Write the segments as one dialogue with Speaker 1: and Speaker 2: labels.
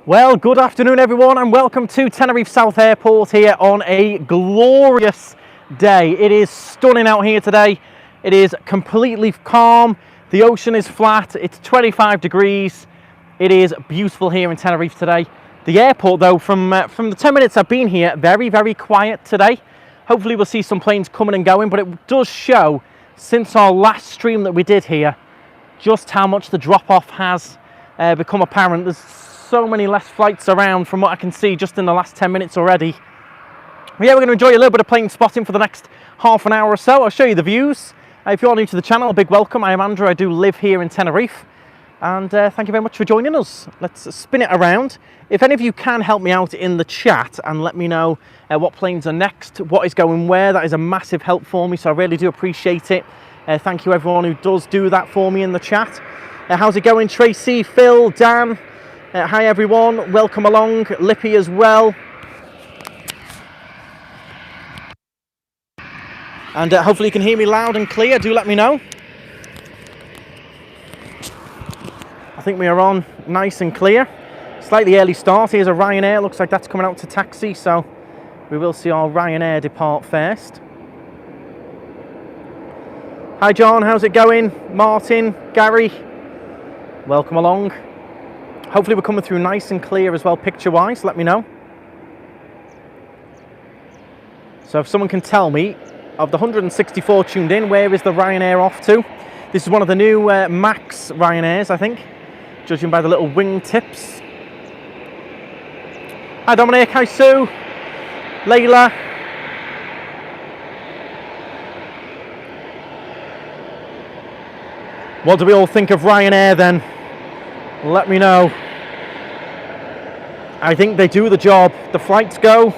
Speaker 1: Well, good afternoon everyone and welcome to Tenerife South Airport here on a glorious day. It is stunning out here today. It is completely calm. The ocean is flat. It's 25 degrees. It is beautiful here in Tenerife today. The airport though, from the 10 minutes I've been here, very quiet today. Hopefully we'll see some planes coming and going, but it does show since our last stream that we did here just how much the drop-off has become apparent. There's so many less flights around from what I can see just in the last 10 minutes already. Yeah, we're going to enjoy a little bit of plane spotting for the next half an hour or so. I'll show you the views. If you're new to the channel, a big welcome. I am Andrew. I do live here in Tenerife. And thank you very much for joining us. Let's spin it around. If any of you can help me out in the chat and let me know what planes are next, what is going where, that is a massive help for me, so I really do appreciate it. Thank you everyone who does do that for me in the chat. How's it going, Tracy, Phil, Dan? Hi everyone, welcome along. Lippy as well. And hopefully you can hear me loud and clear. Do let me know. I think we are on nice and clear. Slightly early start. Here's a Ryanair. Looks like that's coming out to taxi, so we will see our Ryanair depart first. Hi John, how's it going? Martin, Gary, welcome along. Hopefully we're coming through nice and clear as well picture-wise. Let me know. So if someone can tell me, of the 164 tuned in, where is the Ryanair off to? This is one of the new Max Ryanairs, I think, judging by the little wing tips. Hi Dominic, hi Sue, Layla. What do we all think of Ryanair then? Let me know. I think they do the job. The flights go,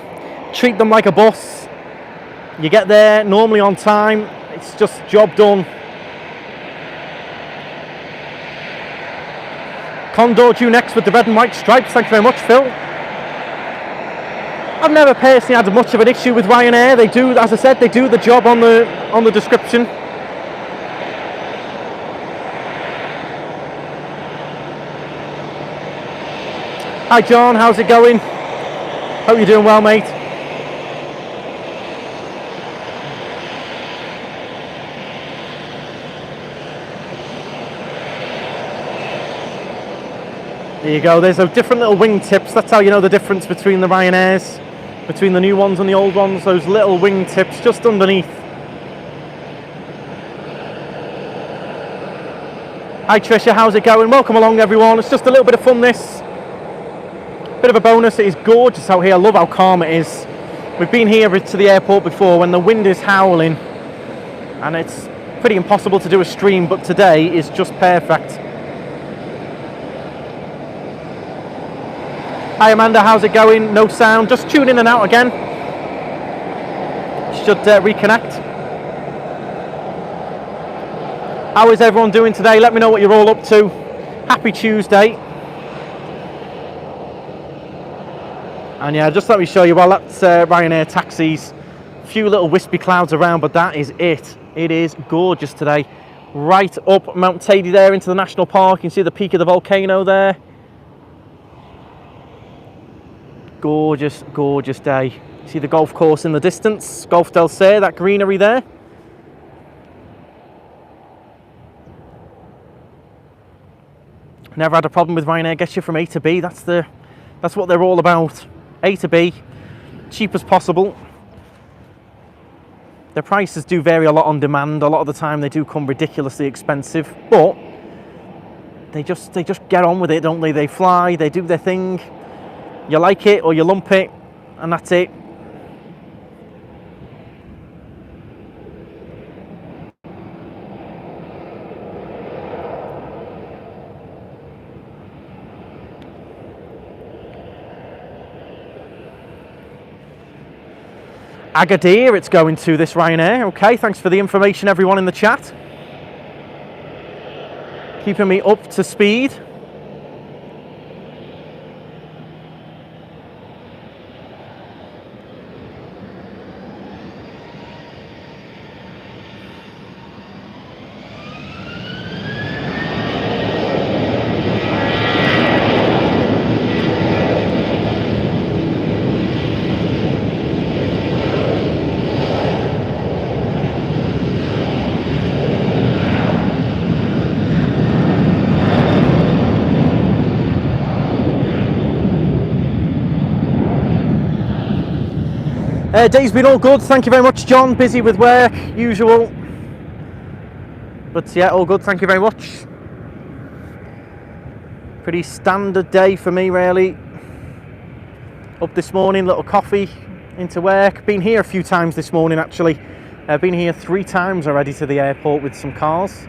Speaker 1: treat them like a bus. You get there normally on time. It's just job done. Condor due next with the red and white stripes. Thank you very much, Phil. I've never personally had much of an issue with Ryanair. They do, as I said, they do the job on the description. Hi John, how's it going? Hope you're doing well, mate. There you go, there's those different little wing tips. That's how you know the difference between the Ryanairs, between the new ones and the old ones. Those little wing tips just underneath. Hi Tricia, how's it going? Welcome along everyone. It's just a little bit of fun this. Bit of a bonus. It is gorgeous out here. I love how calm it is. We've been here to the airport before when the wind is howling and it's pretty impossible to do a stream, but today is just perfect. Hi Amanda, how's it going? No sound, just tune in and out again. Should reconnect. How is everyone doing today? Let me know what you're all up to. Happy Tuesday. And yeah, just let me show you, well that's Ryanair taxis. A few little wispy clouds around, but that is it. It is gorgeous today. Right up Mount Tady there into the national park. You can see the peak of the volcano there. Gorgeous, gorgeous day. See the golf course in the distance. Golf del Ser, that greenery there. Never had a problem with Ryanair. Gets you from A to B. That's what they're all about. A to B, cheap as possible. Their prices do vary a lot on demand. A lot of the time they do come ridiculously expensive, but they just get on with it, don't they? They fly, they do their thing. You like it or you lump it, and that's it. Agadir it's going to, this Ryanair. Okay, thanks for the information everyone in the chat. Keeping me up to speed. Day's been all good, thank you very much, John. Busy with work, usual. But yeah, all good, thank you very much. Pretty standard day for me, really. Up this morning, little coffee, into work. Been here a few times this morning, actually. Been here 3 times already to the airport with some cars.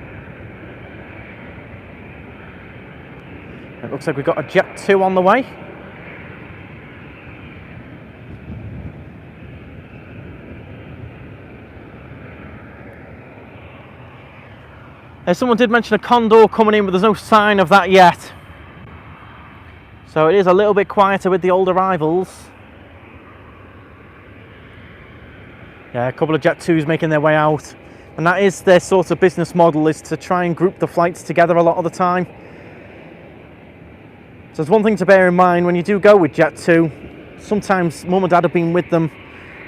Speaker 1: It looks like we've got a Jet 2 on the way. Someone did mention a Condor coming in, but there's no sign of that yet. So it is a little bit quieter with the old arrivals. Yeah, a couple of Jet 2s making their way out. And that is their sort of business model, is to try and group the flights together a lot of the time. So there's one thing to bear in mind when you do go with Jet 2. Sometimes Mum and Dad have been with them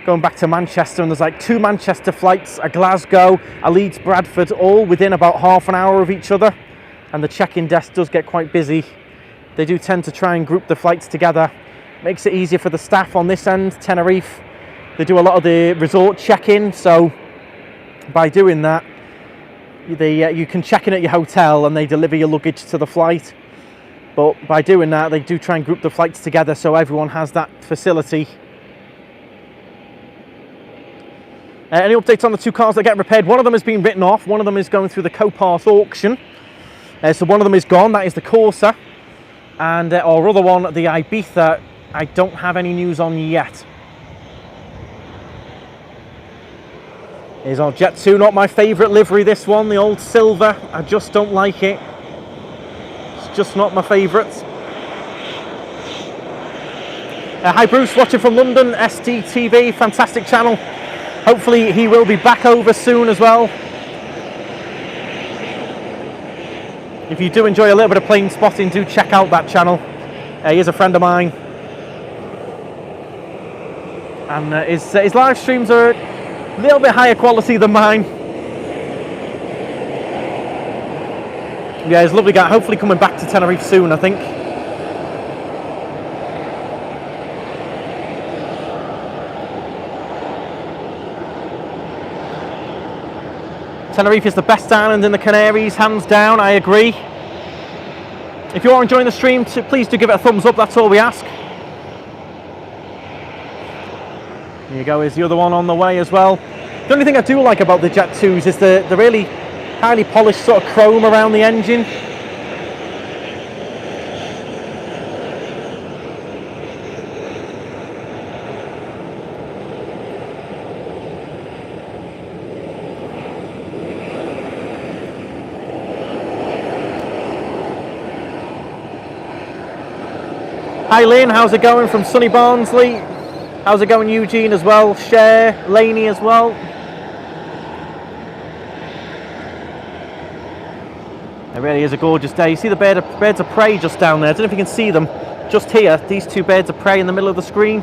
Speaker 1: going back to Manchester, and there's like 2 Manchester flights, a Glasgow, a Leeds Bradford, all within about half an hour of each other, and the check-in desk does get quite busy. They do tend to try and group the flights together. Makes it easier for the staff on this end, Tenerife. They do a lot of the resort check-in, so by doing that, you can check in at your hotel and they deliver your luggage to the flight. But by doing that, they do try and group the flights together so everyone has that facility. Any updates on the 2 cars that get repaired? One of them has been written off. One of them is going through the Copart auction. So one of them is gone. That is the Corsa. And our other one, the Ibiza, I don't have any news on yet. Here's our Jet 2. Not my favourite livery, this one. The old silver. I just don't like it. It's just not my favourite. Hi Bruce, watching from London. STTV, fantastic channel. Hopefully he will be back over soon as well. If you do enjoy a little bit of plane spotting, do check out that channel. He is a friend of mine. And his live streams are a little bit higher quality than mine. Yeah, he's a lovely guy. Hopefully coming back to Tenerife soon, I think. Tenerife is the best island in the Canaries, hands down, I agree. If you are enjoying the stream, please do give it a thumbs up, that's all we ask. There you go, here's the other one on the way as well. The only thing I do like about the Jet 2s is the really highly polished sort of chrome around the engine. Hi Lynn, how's it going from sunny Barnsley? How's it going Eugene as well? Cher, Laney as well. It really is a gorgeous day. You see the birds of prey just down there. I don't know if you can see them. Just here, these 2 birds of prey in the middle of the screen.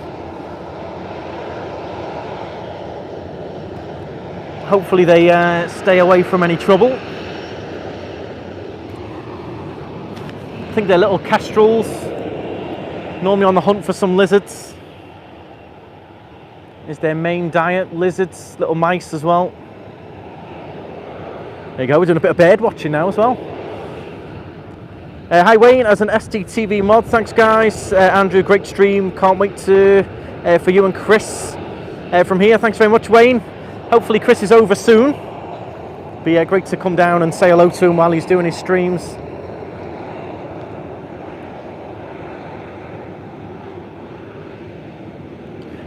Speaker 1: Hopefully they stay away from any trouble. I think they're little kestrels. Normally on the hunt for some lizards. Is their main diet. Lizards, little mice as well. There you go, we're doing a bit of bird watching now as well. Hi Wayne, as an STTV mod, thanks guys. Andrew, great stream, can't wait to for you and Chris from here. Thanks very much Wayne. Hopefully Chris is over soon. Be great to come down and say hello to him while he's doing his streams.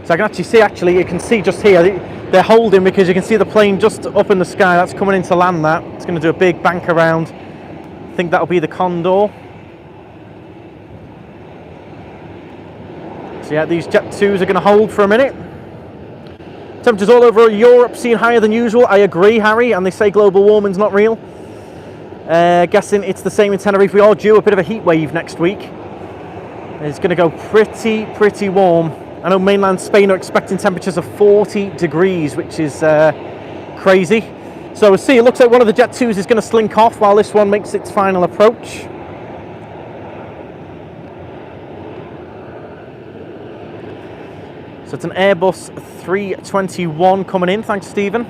Speaker 1: So I can actually see, you can see just here, they're holding because you can see the plane just up in the sky. That's coming in to land that. It's going to do a big bank around. I think that'll be the Condor. So yeah, these Jet 2s are going to hold for a minute. Temperatures all over Europe seeing higher than usual. I agree, Harry, and they say global warming's not real. Guessing it's the same in Tenerife. We are due a bit of a heat wave next week. It's going to go pretty warm. I know mainland Spain are expecting temperatures of 40 degrees, which is crazy. So we'll see, it looks like one of the Jet 2s is going to slink off while this one makes its final approach. So it's an Airbus 321 coming in, thanks Stephen.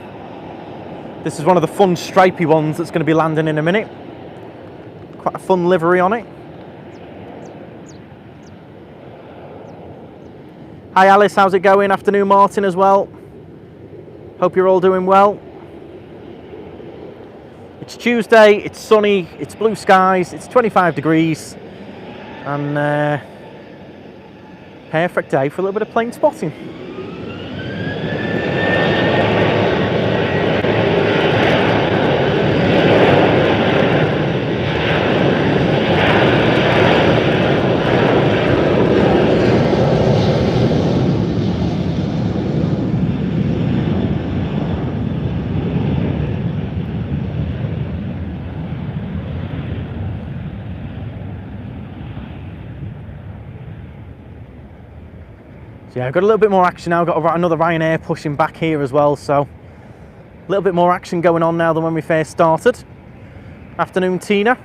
Speaker 1: This is one of the fun stripy ones that's going to be landing in a minute. Quite a fun livery on it. Hi Alice, how's it going? Afternoon Martin as well. Hope you're all doing well. It's Tuesday, it's sunny, it's blue skies, it's 25 degrees, and perfect day for a little bit of plane spotting. So yeah, I've got a little bit more action now. Got another Ryanair pushing back here as well, so a little bit more action going on now than when we first started. Afternoon, Tina.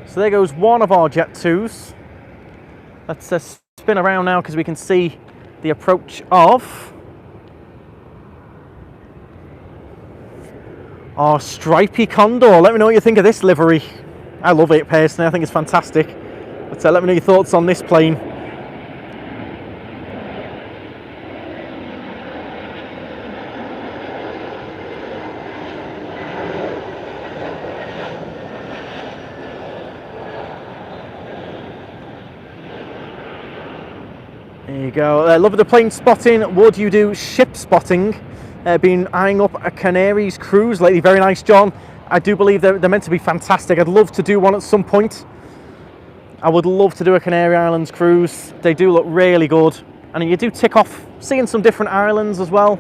Speaker 1: So there goes one of our Jet 2s. Let's spin around now because we can see the approach of our stripy Condor. Let me know what you think of this livery. I love it personally, I think it's fantastic. But let me know your thoughts on this plane. There you go. Love the plane spotting. Would you do ship spotting? Been eyeing up a Canary's cruise lately. Very nice, John. I do believe they're meant to be fantastic. I'd love to do one at some point. I would love to do a Canary Islands cruise. They do look really good. And you do tick off seeing some different islands as well.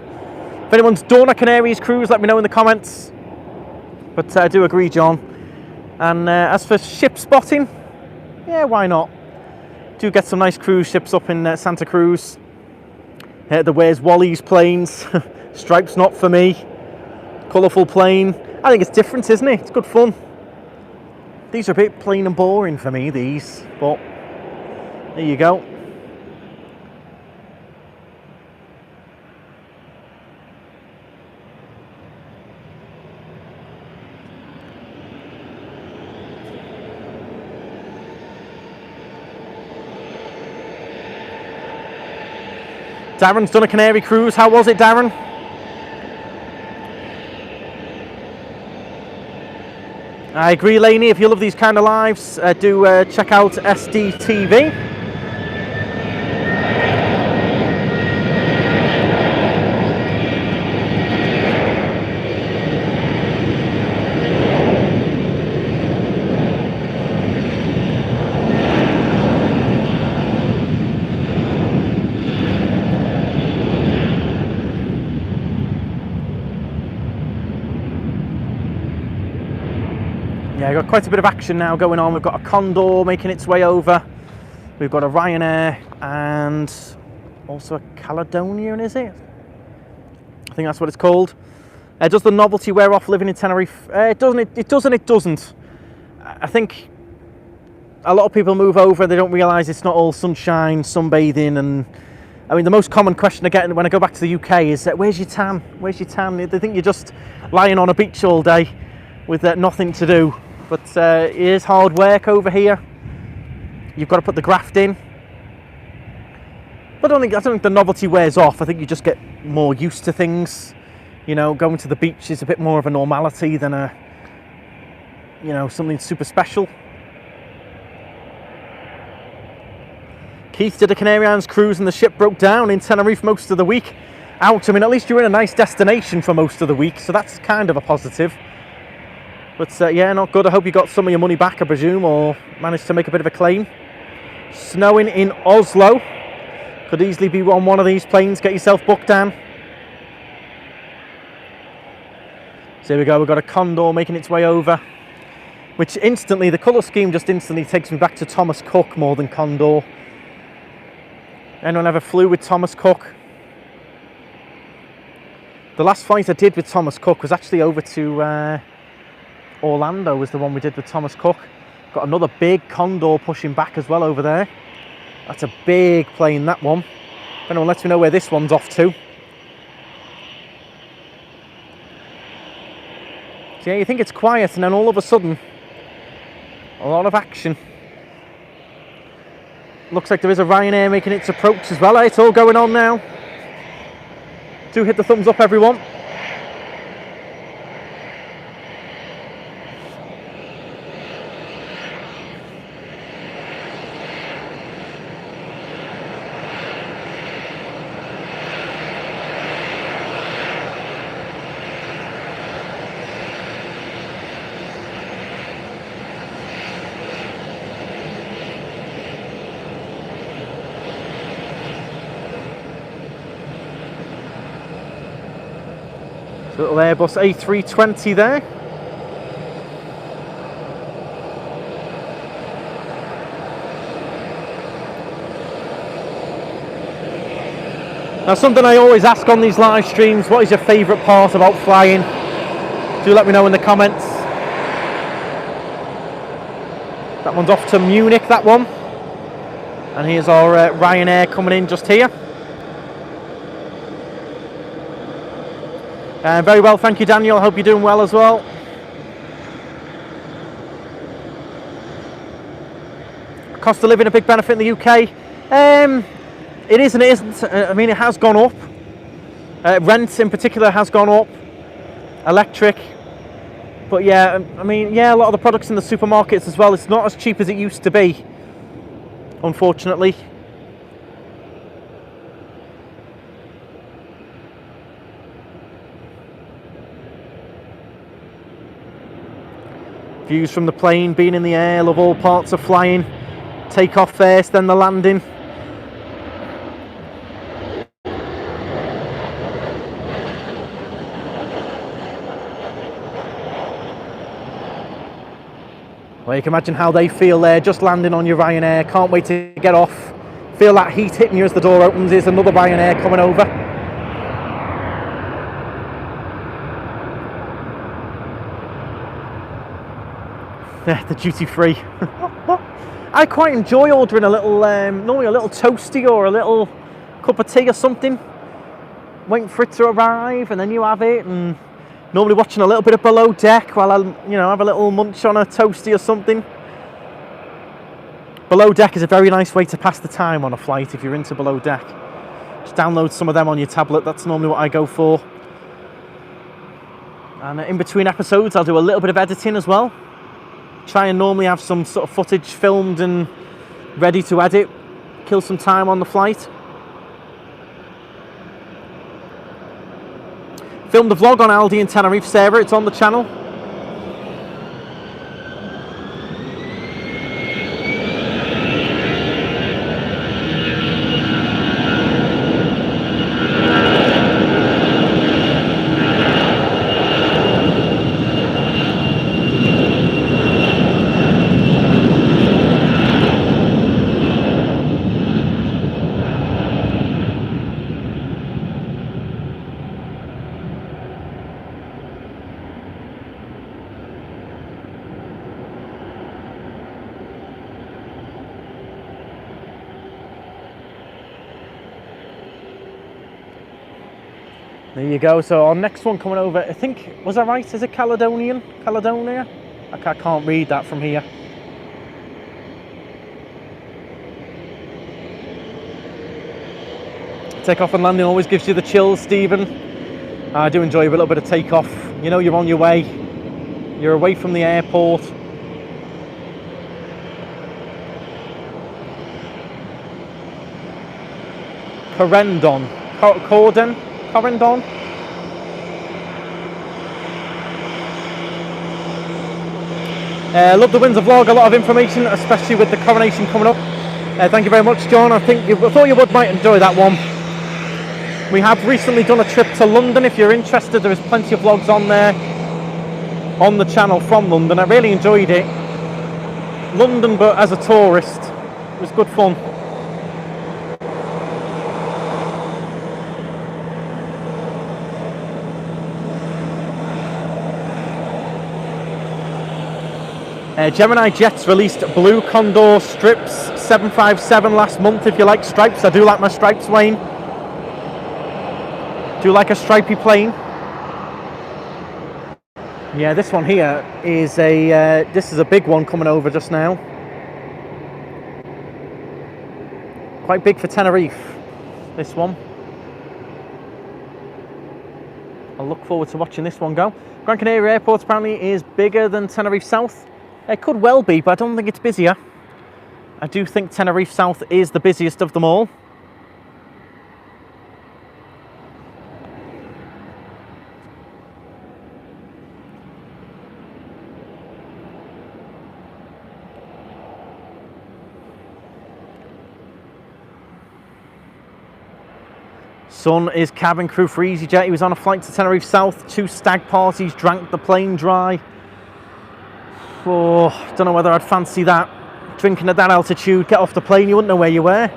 Speaker 1: If anyone's done a Canary's cruise, let me know in the comments. But I do agree, John. And as for ship spotting, yeah, why not? Do get some nice cruise ships up in Santa Cruz. The Where's Wally's planes. Stripes not for me. Colourful plane. I think it's different, isn't it? It's good fun. These are a bit plain and boring for me, these. But there you go. Darren's done a Canary cruise. How was it, Darren? I agree, Laney. If you love these kind of lives, do check out SDTV. Yeah, got quite a bit of action now going on. We've got a Condor making its way over. We've got a Ryanair and also a Caledonian, is it? I think that's what it's called. Does the novelty wear off living in Tenerife? It doesn't. I think a lot of people move over, they don't realise it's not all sunshine, sunbathing, and I mean the most common question I get when I go back to the UK is, where's your tan? Where's your tan? They think you're just lying on a beach all day with nothing to do. But it is hard work over here. You've got to put the graft in. But I don't think the novelty wears off. I think you just get more used to things. You know, going to the beach is a bit more of a normality than something super special. Keith did a Canary Islands cruise and the ship broke down in Tenerife most of the week. Ouch, I mean, at least you're in a nice destination for most of the week, so that's kind of a positive. But yeah, not good. I hope you got some of your money back, I presume, or managed to make a bit of a claim. Snowing in Oslo. Could easily be on one of these planes. Get yourself booked down. So here we go. We've got a Condor making its way over. Which instantly, the colour scheme just instantly takes me back to Thomas Cook more than Condor. Anyone ever flew with Thomas Cook? The last flight I did with Thomas Cook was actually over to Orlando, was the one we did with Thomas Cook. Got another big Condor pushing back as well over there. That's a big plane, that one. If anyone lets me know where this one's off to. So yeah, you think it's quiet, and then all of a sudden, a lot of action. Looks like there is a Ryanair making its approach as well. It's all going on now. Do hit the thumbs up, everyone. Little Airbus A320 there. Now, something I always ask on these live streams, what is your favourite part about flying? Do let me know in the comments. That one's off to Munich, that one. And here's our Ryanair coming in just here. Very well, thank you, Daniel. I hope you're doing well as well. Cost of living a big benefit in the UK. It is and it isn't. I mean, it has gone up. Rent in particular has gone up. Electric. But yeah, I mean, yeah, a lot of the products in the supermarkets as well, it's not as cheap as it used to be, unfortunately. Views from the plane, being in the air, love all parts of flying. Take off first, then the landing. Well, you can imagine how they feel there, just landing on your Ryanair. Can't wait to get off. Feel that heat hitting you as the door opens. There's another Ryanair coming over. The duty free. I quite enjoy ordering a little, normally a little toasty or a little cup of tea or something. Waiting for it to arrive, and then you have it. And normally watching a little bit of Below Deck while I, have a little munch on a toasty or something. Below Deck is a very nice way to pass the time on a flight if you're into Below Deck. Just download some of them on your tablet. That's normally what I go for. And in between episodes, I'll do a little bit of editing as well. Try and normally have some sort of footage filmed and ready to edit. Kill some time on the flight. Filmed a vlog on Aldi and Tenerife server. It's on the channel. There you go. So our next one coming over, I think, was that right? Is it Caledonia? I can't read that from here. Takeoff and landing always gives you the chills, Stephen. I do enjoy a little bit of takeoff. You know you're on your way. You're away from the airport. Corendon. Love the Windsor vlog, a lot of information, especially with the coronation coming up. Thank you very much, John. I thought you might enjoy that one. We have recently done a trip to London. If you're interested, there is plenty of vlogs on there on the channel from London. I really enjoyed it. London, but as a tourist, it was good fun. Gemini Jets released blue Condor strips 757 last month. If you like stripes, I do like my stripes, Wayne. Do you like a stripy plane? Yeah, this one here is this is a big one coming over just now. Quite big for Tenerife, this one. I'll look forward to watching this one go. Gran Canaria Airport apparently is bigger than Tenerife South. It could well be, but I don't think it's busier. I do think Tenerife South is the busiest of them all. Son is cabin crew for EasyJet. He was on a flight to Tenerife South. 2 stag parties, drank the plane dry. Oh, don't know whether I'd fancy that. Drinking at that altitude, get off the plane, you wouldn't know where you were.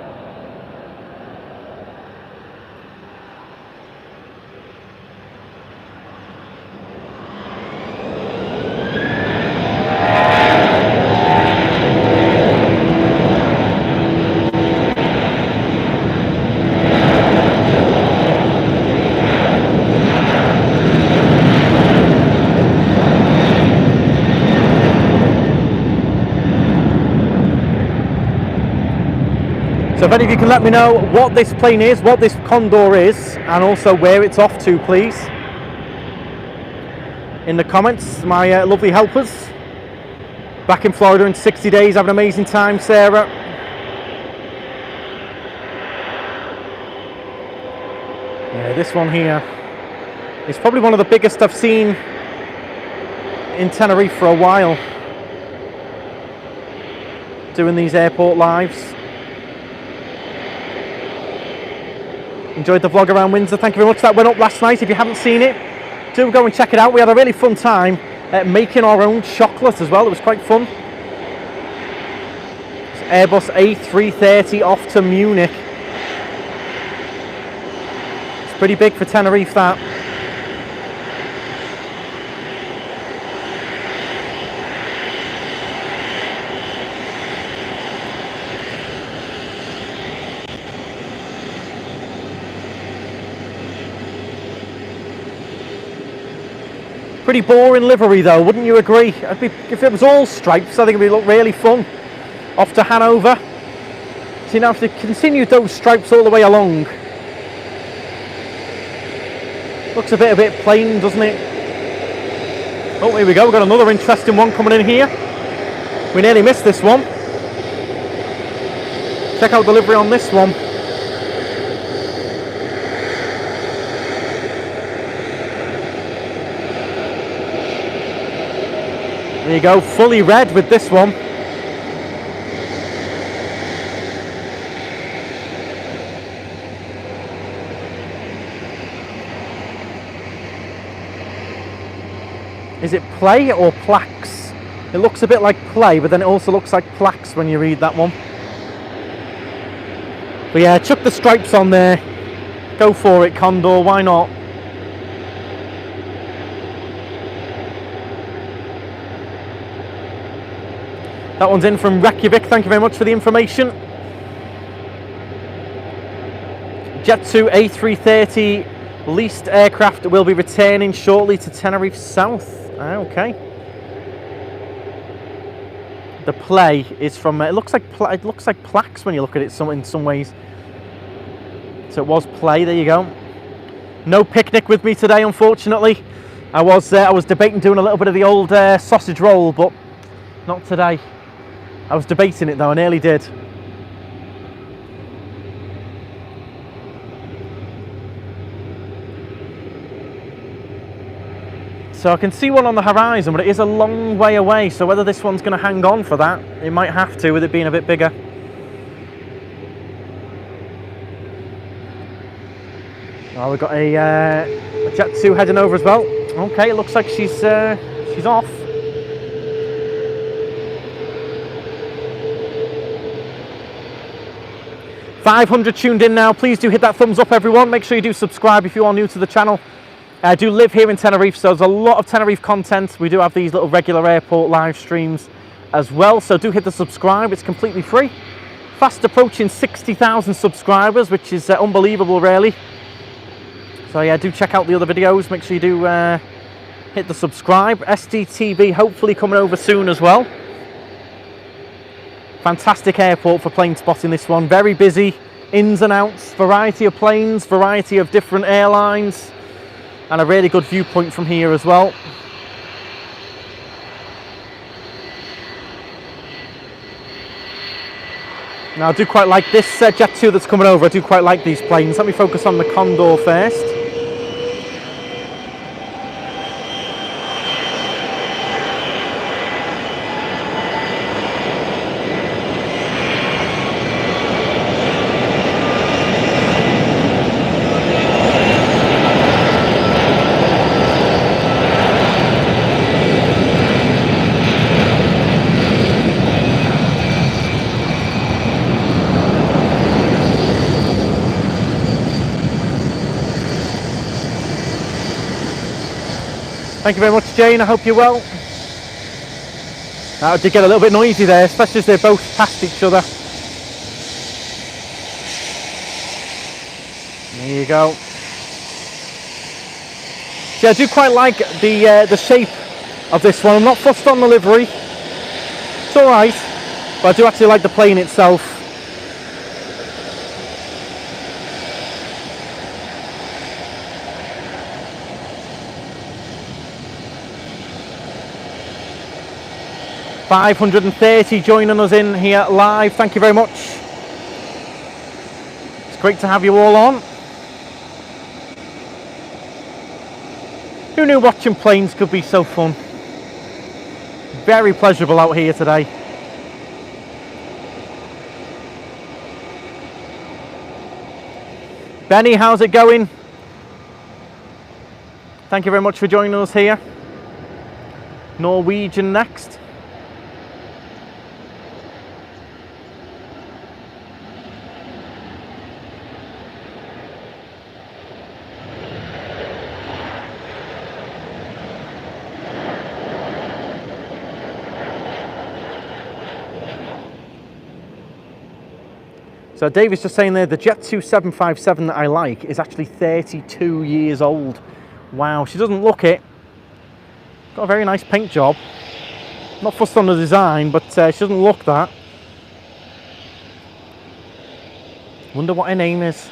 Speaker 1: So if any of you can let me know what this plane is, what this Condor is, and also where it's off to, please. In the comments, my lovely helpers. Back in Florida in 60 days, have an amazing time, Sarah. Yeah, this one here is probably one of the biggest I've seen in Tenerife for a while. Doing these airport lives. Enjoyed the vlog around Windsor, thank you very much. That went up last night. If you haven't seen it, do go and check it out. We had a really fun time making our own chocolate as well. It was quite fun. It's Airbus A330 off to Munich. It's pretty big for Tenerife, that. Pretty boring livery though, wouldn't you agree? If it was all stripes, I think it would look really fun. Off to Hanover. See now, if they continued those stripes all the way along, looks a bit plain, doesn't it? Oh, here we go. We've got another interesting one coming in here. We nearly missed this one. Check out the livery on this one. There you go, fully red with this one. Is it play or plaques? It looks a bit like play, but then it also looks like plaques when you read that one. But yeah, chuck the stripes on there. Go for it, Condor, why not? That one's in from Reykjavik, thank you very much for the information. Jet2 A330 leased aircraft will be returning shortly to Tenerife South. Okay. The play is from, it looks like plaques when you look at it in some ways. So it was play, there you go. No picnic with me today, unfortunately. I was debating doing a little bit of the old sausage roll, but not today. I was debating it though, I nearly did. So I can see one on the horizon, but it is a long way away, so whether this one's going to hang on for that, it might have to with it being a bit bigger. Oh, we've got a Jet2 heading over as well. Okay, it looks like she's off. $500 tuned in now. Please do hit that thumbs up, everyone. Make sure you do subscribe if you are new to the channel. I do live here in Tenerife, so there's a lot of Tenerife content. We do have these little regular airport live streams as well. So do hit the subscribe, it's completely free. Fast approaching 60,000 subscribers, which is unbelievable really. So yeah, do check out the other videos. Make sure you do hit the subscribe. SDTV hopefully coming over soon as well. Fantastic airport for plane spotting, this one. Very busy, ins and outs, variety of planes, variety of different airlines, and a really good viewpoint from here as well. Now I do quite like this Jet 2 that's coming over. I do quite like these planes. Let me focus on the Condor first. Thank you very much, Jane. I hope you're well. That did get a little bit noisy there, especially as they're both past each other. There you go. See, I do quite like the shape of this one. I'm not fussed on the livery. It's all right, but I do actually like the plane itself. $530 joining us in here live. Thank you very much. It's great to have you all on. Who knew watching planes could be so fun? Very pleasurable out here today. Benny, how's it going? Thank you very much for joining us here. Norwegian next. So David's just saying there, the Jet 2 757 that I like is actually 32 years old. Wow, she doesn't look it. Got a very nice paint job. Not fussed on the design, but she doesn't look that. Wonder what her name is.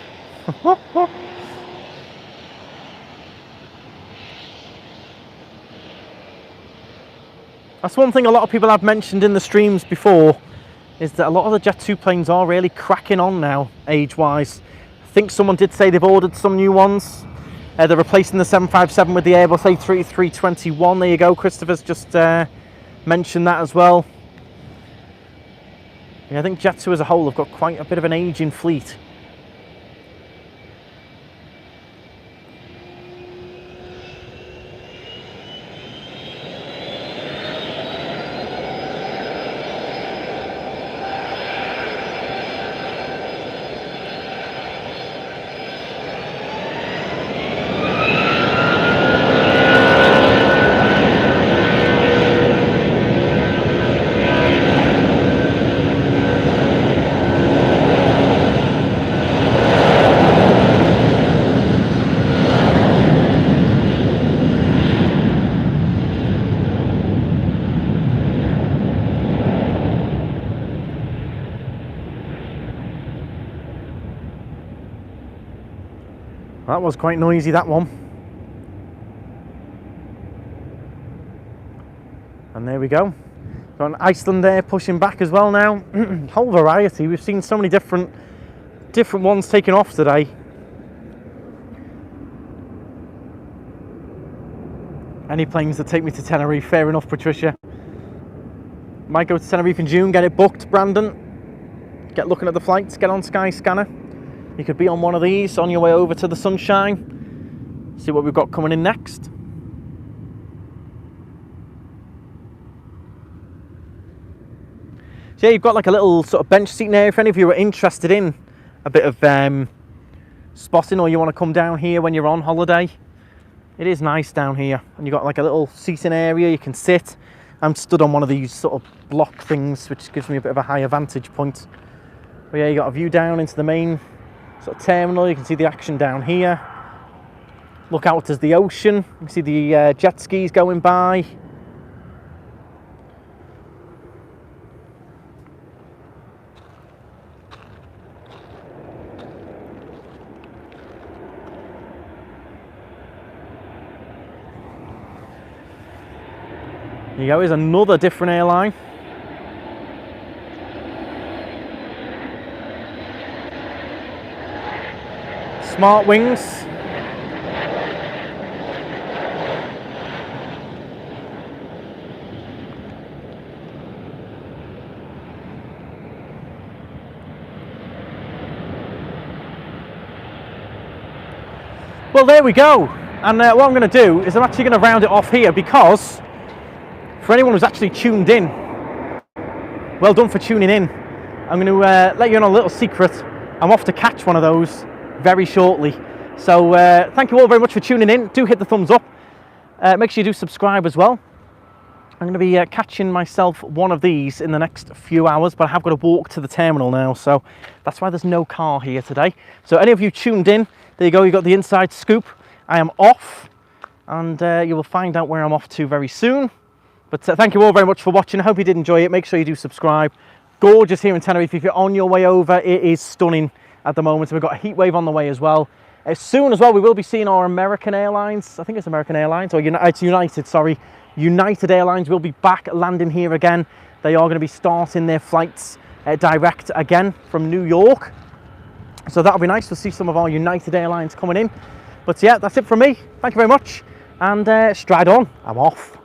Speaker 1: That's one thing a lot of people have mentioned in the streams before, is that a lot of the Jet 2 planes are really cracking on now, age-wise. I think someone did say they've ordered some new ones. They're replacing the 757 with the Airbus A321. There you go, Christopher's just mentioned that as well. Yeah, I think Jet 2 as a whole have got quite a bit of an aging fleet. That was quite noisy, that one. And there we go. Got an Iceland there pushing back as well now. Whole variety. We've seen so many different ones taking off today. Any planes that take me to Tenerife, fair enough, Patricia. Might go to Tenerife in June, get it booked, Brandon. Get looking at the flights, get on Skyscanner. You could be on one of these on your way over to the sunshine. See what we've got coming in next. So yeah, you've got like a little sort of bench seating area if any of you are interested in a bit of spotting, or you want to come down here when you're on holiday. It is nice down here, and you've got like a little seating area you can sit. I'm stood on one of these sort of block things, which gives me a bit of a higher vantage point. But yeah, you got a view down into the main sort of terminal. You can see the action down here. Look out as the ocean. You can see the jet skis going by. Here you go, here's another different airline. Smart Wings. Well, there we go. And what I'm going to do is I'm actually going to round it off here, because for anyone who's actually tuned in, well done for tuning in. I'm going to let you in on a little secret. I'm off to catch one of those very shortly. So thank you all very much for tuning in. Do hit the thumbs up. Make sure you do subscribe as well. I'm going to be catching myself one of these in the next few hours, but I have got to walk to the terminal now, so that's why there's no car here today. So any of you tuned in, there you go, you got the inside scoop. I am off, and you will find out where I'm off to very soon. But thank you all very much for watching. I hope you did enjoy it. Make sure you do subscribe. Gorgeous here in Tenerife. If you're on your way over, it is stunning at the moment. We've got a heat wave on the way as well. Soon as well, we will be seeing our American Airlines. I think it's American Airlines, or it's United, sorry. United Airlines will be back landing here again. They are going to be starting their flights direct again from New York. So that'll be nice to see some of our United Airlines coming in. But yeah, that's it from me. Thank you very much. And stride on. I'm off.